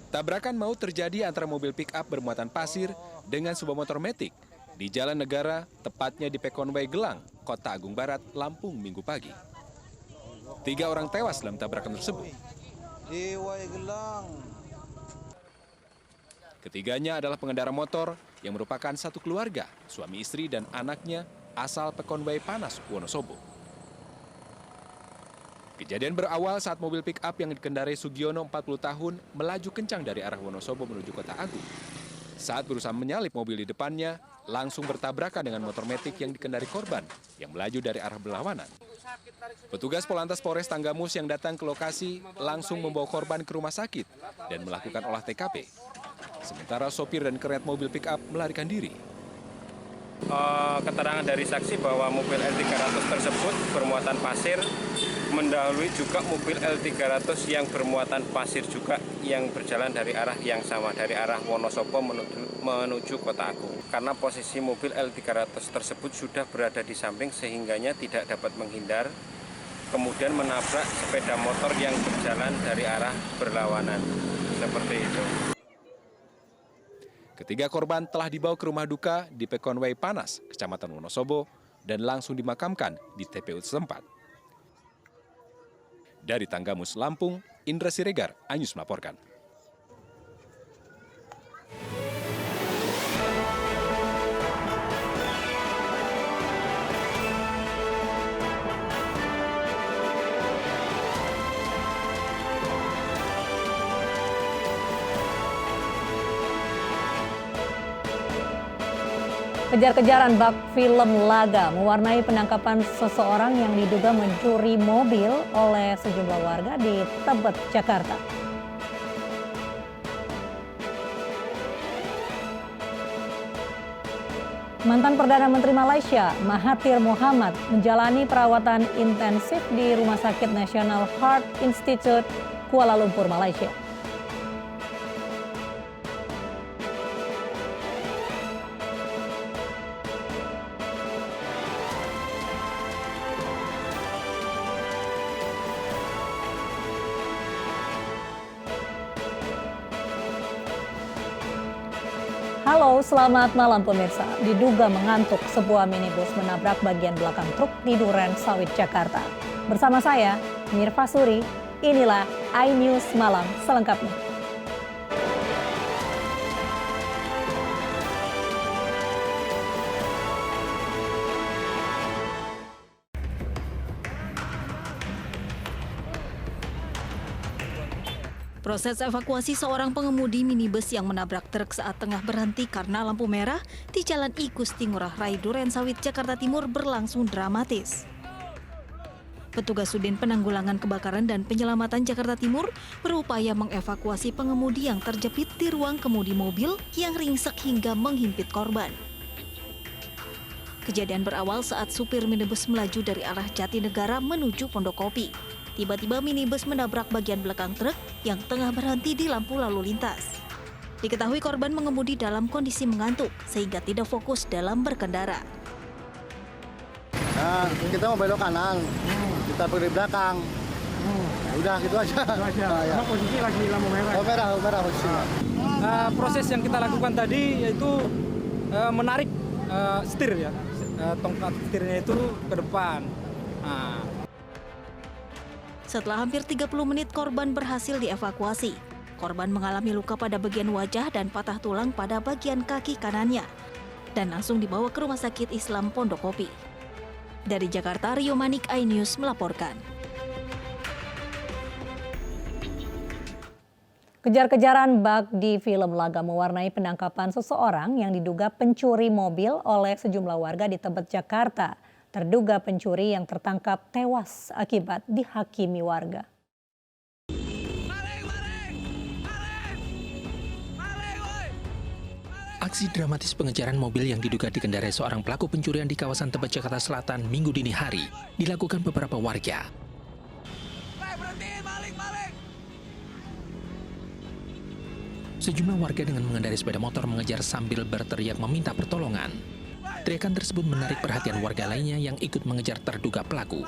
Tabrakan maut terjadi antara mobil pick-up bermuatan pasir dengan sebuah motor metik di Jalan Negara, tepatnya di Pekonwai Gelang, Kota Agung Barat, Lampung, Minggu pagi. 3 orang tewas dalam tabrakan tersebut. Ketiganya adalah pengendara motor yang merupakan satu keluarga, suami istri dan anaknya asal Pekonwai Panas, Wonosobo. Kejadian berawal saat mobil pick-up yang dikendarai Sugiono 40 tahun melaju kencang dari arah Wonosobo menuju Kota Agung. Saat berusaha menyalip mobil di depannya, langsung bertabrakan dengan motor metik yang dikendari korban yang melaju dari arah berlawanan. Petugas Polantas Polres Tanggamus yang datang ke lokasi langsung membawa korban ke rumah sakit dan melakukan olah TKP. Sementara sopir dan kernet mobil pick-up melarikan diri. Keterangan dari saksi bahwa mobil L300 tersebut bermuatan pasir mendahului juga mobil L300 yang bermuatan pasir juga yang berjalan dari arah yang sama, dari arah Wonosobo menuju Kota Agung. Karena posisi mobil L300 tersebut sudah berada di samping sehingganya tidak dapat menghindar, kemudian menabrak sepeda motor yang berjalan dari arah berlawanan. Seperti itu. Ketiga korban telah dibawa ke rumah duka di Pekonwai Panas, Kecamatan Wonosobo, dan langsung dimakamkan di TPU setempat. Dari Tanggamus, Lampung, Indra Siregar, Anyus melaporkan. Kejar-kejaran bak film laga mewarnai penangkapan seseorang yang diduga mencuri mobil oleh sejumlah warga di Tebet, Jakarta. Mantan Perdana Menteri Malaysia, Mahathir Mohamad, menjalani perawatan intensif di Rumah Sakit National Heart Institute, Kuala Lumpur, Malaysia. Halo, selamat malam pemirsa. Diduga mengantuk, sebuah minibus menabrak bagian belakang truk di Duren Sawit, Jakarta. Bersama saya, Mirva Suri, inilah iNews Malam selengkapnya. Proses evakuasi seorang pengemudi minibus yang menabrak truk saat tengah berhenti karena lampu merah di Jalan I Gusti Ngurah Rai Duren Sawit, Jakarta Timur berlangsung dramatis. Petugas Sudin Penanggulangan Kebakaran dan Penyelamatan Jakarta Timur berupaya mengevakuasi pengemudi yang terjepit di ruang kemudi mobil yang ringsek hingga menghimpit korban. Kejadian berawal saat supir minibus melaju dari arah Jatinegara menuju Pondokopi. Tiba-tiba minibus menabrak bagian belakang truk yang tengah berhenti di lampu lalu lintas. Diketahui korban mengemudi dalam kondisi mengantuk sehingga tidak fokus dalam berkendara. Nah, kita mau belok kanan, kita pergi belakang. Udah gitu aja. Karena posisi lagi lampu merah. Oh, merah posisinya. Proses yang kita lakukan tadi yaitu menarik setir ya, tongkat setirnya itu ke depan. Setelah hampir 30 menit korban berhasil dievakuasi. Korban mengalami luka pada bagian wajah dan patah tulang pada bagian kaki kanannya dan langsung dibawa ke Rumah Sakit Islam Pondokopi. Dari Jakarta, Rio Manik, iNews melaporkan. Kejar-kejaran bak di film laga mewarnai penangkapan seseorang yang diduga pencuri mobil oleh sejumlah warga di Tebet, Jakarta. Terduga pencuri yang tertangkap tewas akibat dihakimi warga. Aksi dramatis pengejaran mobil yang diduga dikendarai seorang pelaku pencurian di kawasan Tebet, Jakarta Selatan Minggu dini hari dilakukan beberapa warga. Sejumlah warga dengan mengendarai sepeda motor mengejar sambil berteriak meminta pertolongan. Teriakan tersebut menarik perhatian warga lainnya yang ikut mengejar terduga pelaku.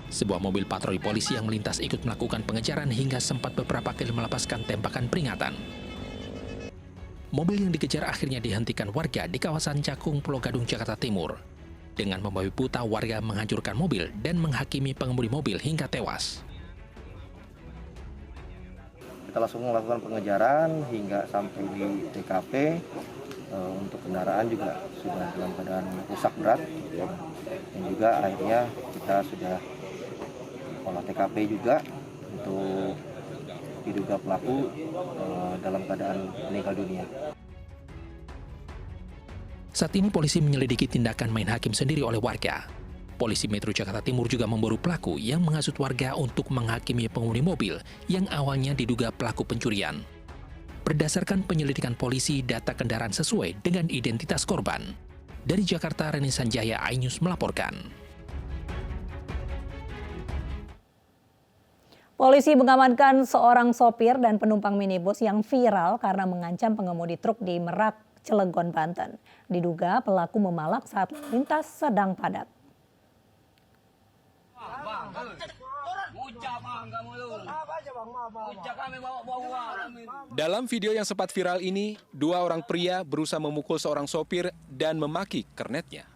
Sebuah mobil patroli polisi yang melintas ikut melakukan pengejaran hingga sempat beberapa kali melepaskan tembakan peringatan. Mobil yang dikejar akhirnya dihentikan warga di kawasan Cakung, Pulau Gadung, Jakarta Timur. Dengan membabi buta, warga menghancurkan mobil dan menghakimi pengemudi mobil hingga tewas. Kita langsung melakukan pengejaran hingga sampai di TKP. Untuk kendaraan juga sudah dalam keadaan rusak berat, dan juga akhirnya kita sudah olah TKP juga untuk diduga pelaku dalam keadaan meninggal dunia. Saat ini polisi menyelidiki tindakan main hakim sendiri oleh warga. Polisi Metro Jakarta Timur juga memburu pelaku yang menghasut warga untuk menghakimi pengemudi mobil yang awalnya diduga pelaku pencurian. Berdasarkan penyelidikan polisi, data kendaraan sesuai dengan identitas korban. Dari Jakarta, Reni Sanjaya, iNews melaporkan. Polisi mengamankan seorang sopir dan penumpang minibus yang viral karena mengancam pengemudi truk di Merak, Cilegon, Banten. Diduga pelaku memalak saat lintas sedang padat. Dalam video yang sempat viral ini, dua orang pria berusaha memukul seorang sopir dan memaki kernetnya.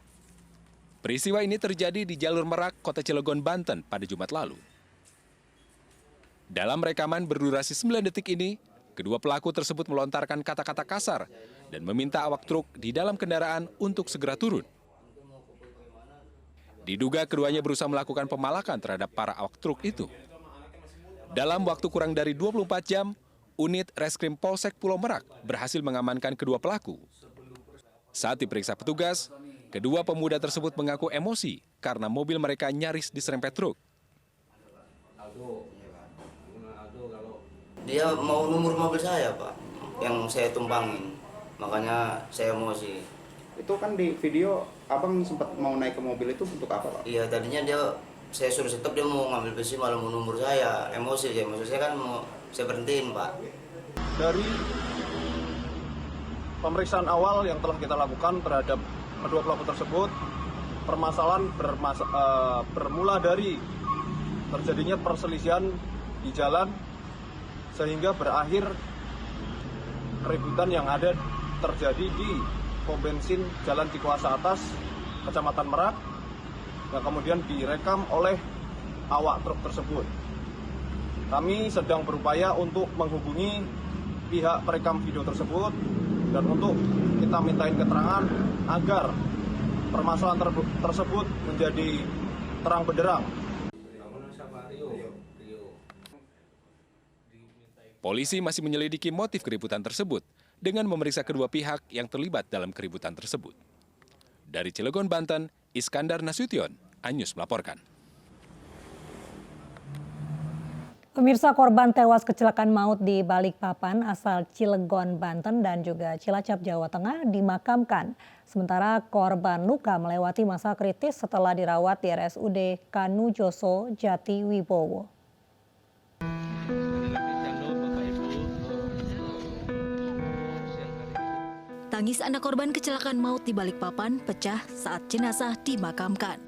Peristiwa ini terjadi di jalur Merak, Kota Cilegon, Banten pada Jumat lalu. Dalam rekaman berdurasi 9 detik ini, kedua pelaku tersebut melontarkan kata-kata kasar dan meminta awak truk di dalam kendaraan untuk segera turun. Diduga keduanya berusaha melakukan pemalakan terhadap para awak truk itu. Dalam waktu kurang dari 24 jam, unit Reskrim Polsek Pulau Merak berhasil mengamankan kedua pelaku. Saat diperiksa petugas, kedua pemuda tersebut mengaku emosi karena mobil mereka nyaris diserempet truk. Dia mau nomor mobil saya, Pak, yang saya tumpangin. Makanya saya emosi. Itu kan di video abang sempat mau naik ke mobil itu untuk apa, Pak? Iya, tadinya saya suruh stop, dia mau ngambil besi malah mau nomor saya. Emosi saya kan mau saya berhentiin, Pak. Dari pemeriksaan awal yang telah kita lakukan terhadap kedua pelaku tersebut, permasalahan bermula dari terjadinya perselisihan di jalan sehingga berakhir keributan yang ada terjadi di pom bensin Jalan Cikuasa Atas, Kecamatan Merak, yang kemudian direkam oleh awak truk tersebut. Kami sedang berupaya untuk menghubungi pihak perekam video tersebut dan untuk kita mintain keterangan agar permasalahan tersebut menjadi terang benderang. Polisi masih menyelidiki motif keributan tersebut dengan memeriksa kedua pihak yang terlibat dalam keributan tersebut. Dari Cilegon, Banten, Iskandar Nasution, iNews melaporkan. Pemirsa, korban tewas kecelakaan maut di Balikpapan asal Cilegon, Banten dan juga Cilacap, Jawa Tengah dimakamkan. Sementara korban luka melewati masa kritis setelah dirawat di RSUD Kanujoso, Jati Wibowo. Tangis anak korban kecelakaan maut di Balikpapan pecah saat jenazah dimakamkan.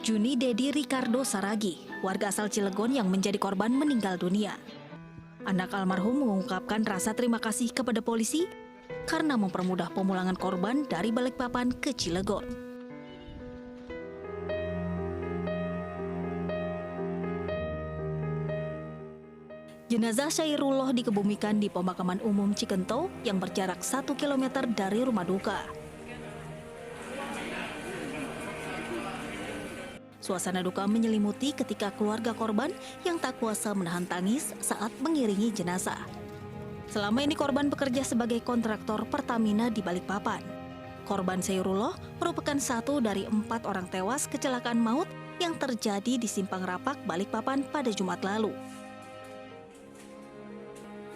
Juni Dedi Ricardo Saragi, warga asal Cilegon yang menjadi korban, meninggal dunia. Anak almarhum mengungkapkan rasa terima kasih kepada polisi karena mempermudah pemulangan korban dari Balikpapan ke Cilegon. Jenazah Syairullah dikebumikan di pemakaman umum Cikento yang berjarak 1 km dari rumah duka. Suasana duka menyelimuti ketika keluarga korban yang tak kuasa menahan tangis saat mengiringi jenazah. Selama ini korban bekerja sebagai kontraktor Pertamina di Balikpapan. Korban Syairullah merupakan satu dari 4 orang tewas kecelakaan maut yang terjadi di Simpang Rapak, Balikpapan pada Jumat lalu.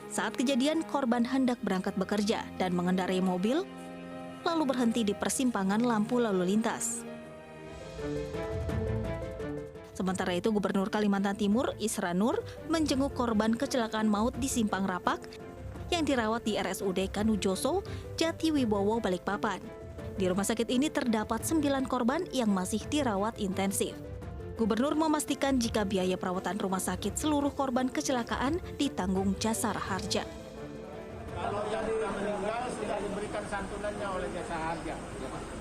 Saat kejadian, korban hendak berangkat bekerja dan mengendarai mobil, lalu berhenti di persimpangan lampu lalu lintas. Sementara itu, Gubernur Kalimantan Timur, Isra Nur, menjenguk korban kecelakaan maut di Simpang Rapak yang dirawat di RSUD Kanujoso, Jati Wibowo, Balikpapan. Di rumah sakit ini terdapat 9 korban yang masih dirawat intensif. Gubernur memastikan jika biaya perawatan rumah sakit seluruh korban kecelakaan ditanggung Jasara Harja. Kalau yang meninggal sudah diberikan santunannya oleh Jasa Harja.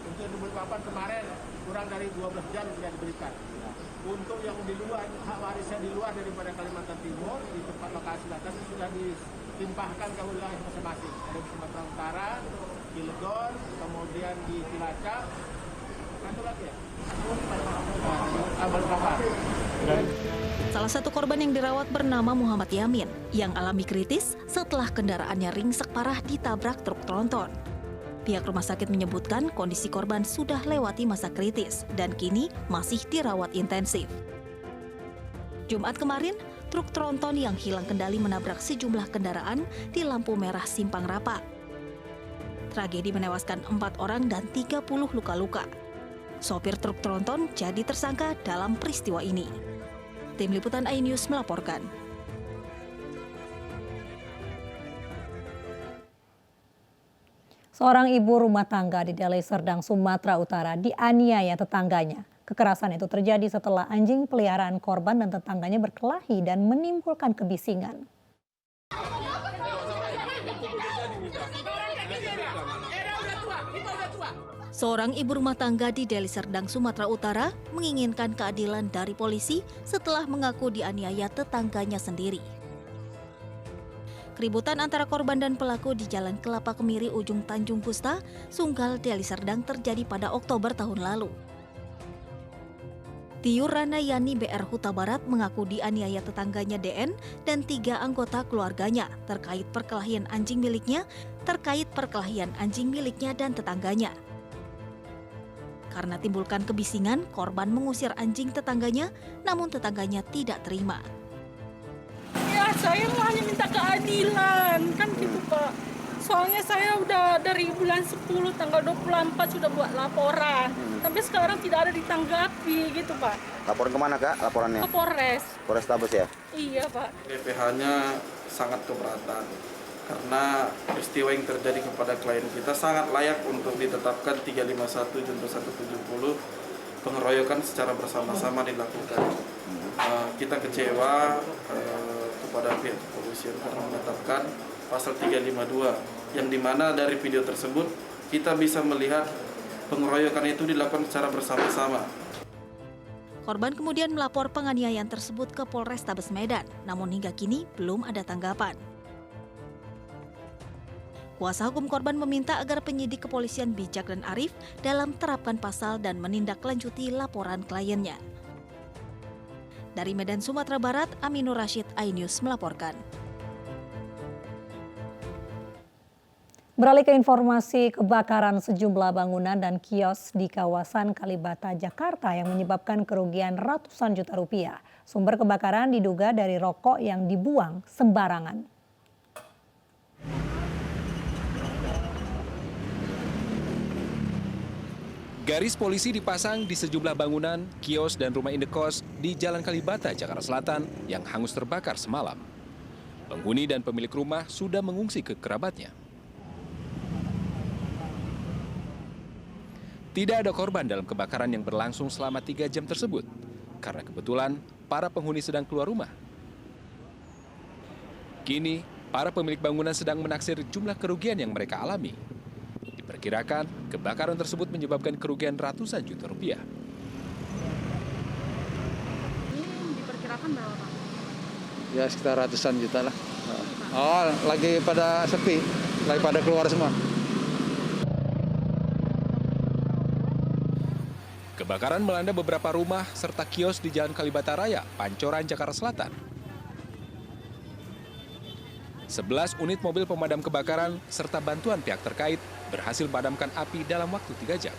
Untuk diberi papan kemarin kurang dari 12 jam sudah diberikan. Untuk yang di luar, hak warisnya di luar daripada Kalimantan Timur, di tempat lokasi selatan sudah ditimpahkan ke wilayah masing-masing. Ada di Sumatera Utara, Cilegon, kemudian di Cilacap, satu lagi ya? Salah satu korban yang dirawat bernama Muhammad Yamin yang alami kritis setelah kendaraannya ringsek parah ditabrak truk tronton. Pihak rumah sakit menyebutkan kondisi korban sudah lewati masa kritis dan kini masih dirawat intensif. Jumat kemarin, truk tronton yang hilang kendali menabrak sejumlah kendaraan di lampu merah Simpang Rapa. Tragedi menewaskan 4 orang dan 30 luka-luka. Sopir truk tronton jadi tersangka dalam peristiwa ini. Tim Liputan iNews melaporkan. Seorang ibu rumah tangga di Deli Serdang, Sumatera Utara dianiaya tetangganya. Kekerasan itu terjadi setelah anjing peliharaan korban dan tetangganya berkelahi dan menimbulkan kebisingan. Seorang ibu rumah tangga di Deli Serdang, Sumatera Utara menginginkan keadilan dari polisi setelah mengaku dianiaya tetangganya sendiri. Keributan antara korban dan pelaku di Jalan Kelapa Kemiri ujung Tanjung Pusta, Sunggal, Deli Serdang terjadi pada Oktober tahun lalu. Tiur Ranayani BR Huta Barat mengaku dianiaya tetangganya DN dan 3 anggota keluarganya terkait perkelahian anjing miliknya dan tetangganya. Karena timbulkan kebisingan, korban mengusir anjing tetangganya, namun tetangganya tidak terima. Ya, saya hanya minta keadilan, kan gitu Pak. Soalnya saya udah dari bulan 10, tanggal 24 sudah buat laporan. Tapi sekarang tidak ada ditanggapi gitu Pak. Laporan kemana Kak laporannya? Ke Polres. Polres Tabes ya? Iya Pak. DPH-nya sangat keberatan. Karena peristiwa yang terjadi kepada klien kita sangat layak untuk ditetapkan 351 junto 170 pengeroyokan secara bersama-sama dilakukan. Kita kecewa kepada pihak kepolisian karena menetapkan pasal 352 yang dimana dari video tersebut kita bisa melihat pengeroyokan itu dilakukan secara bersama-sama. Korban kemudian melapor penganiayaan tersebut ke Polres Tabes Medan, namun hingga kini belum ada tanggapan. Kuasa hukum korban meminta agar penyidik kepolisian bijak dan arif dalam terapkan pasal dan menindaklanjuti laporan kliennya. Dari Medan, Sumatera Barat, Aminur Rashid, iNews melaporkan. Beralih ke informasi kebakaran sejumlah bangunan dan kios di kawasan Kalibata, Jakarta yang menyebabkan kerugian ratusan juta rupiah. Sumber kebakaran diduga dari rokok yang dibuang sembarangan. Garis polisi dipasang di sejumlah bangunan, kios, dan rumah indekos di Jalan Kalibata, Jakarta Selatan yang hangus terbakar semalam. Penghuni dan pemilik rumah sudah mengungsi ke kerabatnya. Tidak ada korban dalam kebakaran yang berlangsung selama 3 jam tersebut, karena kebetulan para penghuni sedang keluar rumah. Kini, para pemilik bangunan sedang menaksir jumlah kerugian yang mereka alami. Diperkirakan, kebakaran tersebut menyebabkan kerugian ratusan juta rupiah. Ini diperkirakan berapa Pak? Ya sekitar ratusan juta lah. Oh, lagi pada sepi, lagi pada keluar semua. Kebakaran melanda beberapa rumah serta kios di Jalan Kalibata Raya, Pancoran, Jakarta Selatan. 11 unit mobil pemadam kebakaran serta bantuan pihak terkait berhasil memadamkan api dalam waktu 3 jam.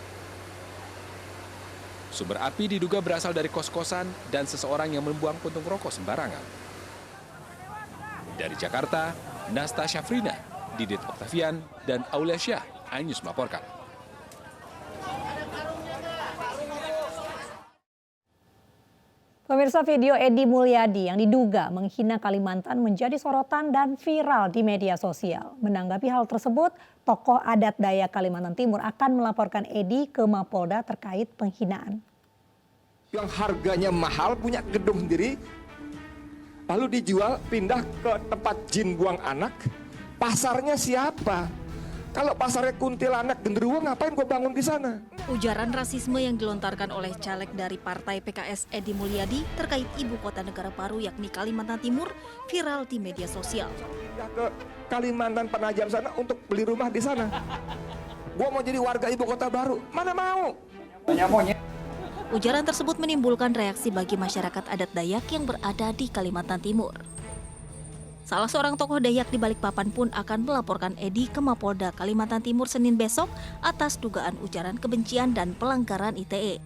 Sumber api diduga berasal dari kos-kosan dan seseorang yang membuang puntung rokok sembarangan. Dari Jakarta, Nasta Syafrina, Didit Octavian, dan Aulia Syah, iNews melaporkan. Pemirsa, video Edi Mulyadi yang diduga menghina Kalimantan menjadi sorotan dan viral di media sosial. Menanggapi hal tersebut, tokoh adat Dayak Kalimantan Timur akan melaporkan Edi ke Mapolda terkait penghinaan. yang harganya mahal, punya gedung sendiri, lalu dijual, pindah ke tempat jin buang anak. Pasarnya siapa? Kalau pasarnya kuntilanak, genderuwo, ngapain gue bangun di sana? Ujaran rasisme yang dilontarkan oleh caleg dari Partai PKS Edi Mulyadi terkait ibu kota negara baru yakni Kalimantan Timur viral di media sosial. Pindah ke Kalimantan Penajam sana untuk beli rumah di sana. Gue mau jadi warga ibu kota baru, mana mau? Ujaran tersebut menimbulkan reaksi bagi masyarakat adat Dayak yang berada di Kalimantan Timur. Salah seorang tokoh Dayak di Balikpapan pun akan melaporkan Edi ke Mapolda Kalimantan Timur Senin besok atas dugaan ujaran kebencian dan pelanggaran ITE.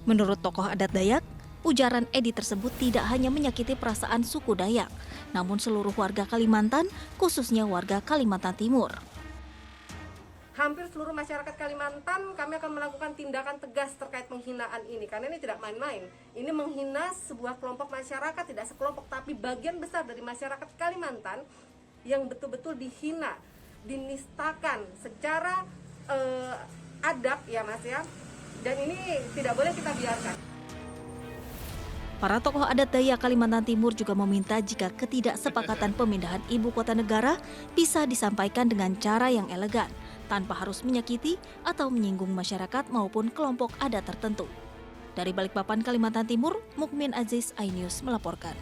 Menurut tokoh adat Dayak, ujaran Edi tersebut tidak hanya menyakiti perasaan suku Dayak, namun seluruh warga Kalimantan, khususnya warga Kalimantan Timur. Hampir seluruh masyarakat Kalimantan kami akan melakukan tindakan tegas terkait penghinaan ini, karena ini tidak main-main. Ini menghina sebuah kelompok masyarakat, tidak sekelompok tapi bagian besar dari masyarakat Kalimantan yang betul-betul dihina, dinistakan secara adab ya Mas ya. Dan ini tidak boleh kita biarkan. Para tokoh adat Dayak Kalimantan Timur juga meminta jika ketidaksepakatan pemindahan ibu kota negara bisa disampaikan dengan cara yang elegan, tanpa harus menyakiti atau menyinggung masyarakat maupun kelompok adat tertentu. Dari Balikpapan, Kalimantan Timur, Mukmin Aziz, iNews melaporkan.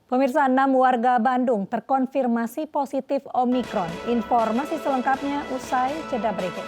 Pemirsa, 6 warga Bandung terkonfirmasi positif Omikron. Informasi selengkapnya usai jeda berikut.